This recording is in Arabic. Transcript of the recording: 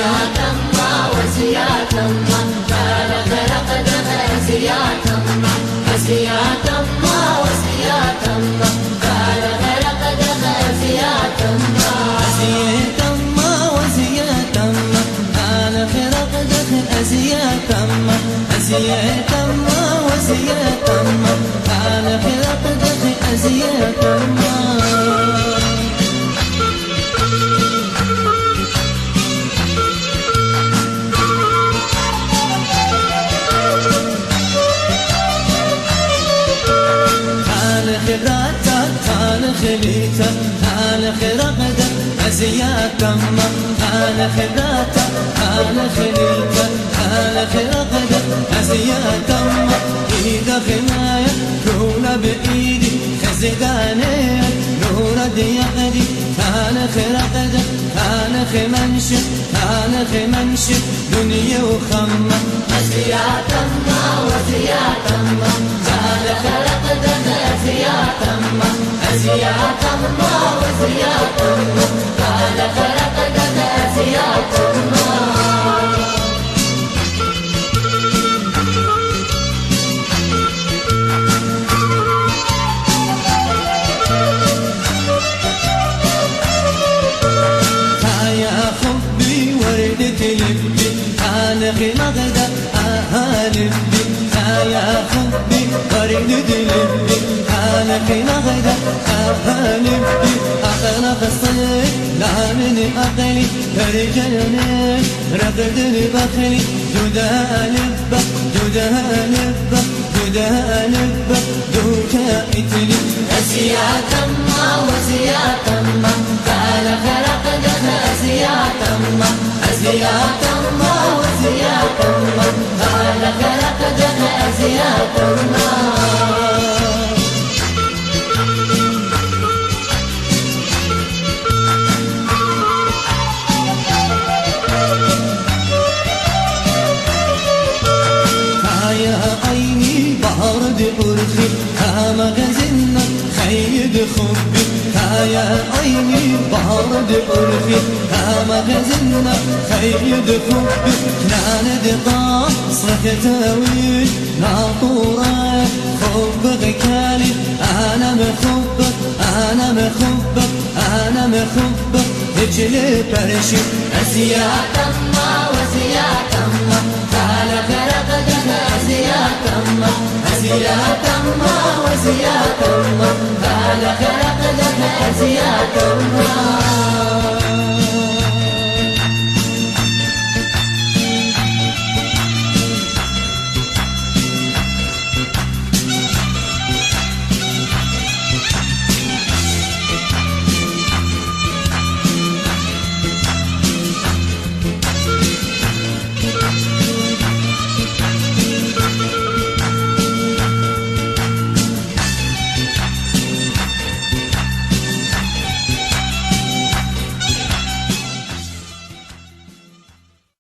أزيات الله وزيات الله قال خلق دم أزيات الله أزيات الله وزيات الله قال خلق دم أزيات الله أزيات الله وزيات الله قال خلق دم أزيات الله أزيات الله وزيات الله قال خلق دم أزيات الله خبراتك خال خليتك خال خرقدك أزيات الله خال خبراتك خال خليتك خال خرقدك أزيات الله إيدا خماية كولا بإيدي خزداني نور ديقدي خال خرقدك خال خمنشك خال خمنشك دنيا وخمة أزيات الله وزيات الله قال خلق دم أزيات الله أزيات الله وزيات الله قال خلق دم أزيات الله يا حبي وردة لبي خالق مغدى لبي يا حبي وردة لبي خالق مغدى لبي أخلق الصيف لا من أقلي رجلني رقدني بخلي جدا لبك جدا لبك جدا لبك دوكا إتلي أزيات الله وزيات الله قال خلق دم أزيات الله أزيات الله وزيات الله قال خلق دم أزيات الله أرخي مغزنا خيد خبي يا عيني بارد أرخي مغزنا خيد خبي ناند قاصرك تاويل ناطورة خب غكالي أنا مخبك أنا مخبك أنا مخبك اجلي برشي أزيات الله وزيات الله قال خلق دم أزيات الله أزيات الله وزيات الله قال خلق دم أزيات الله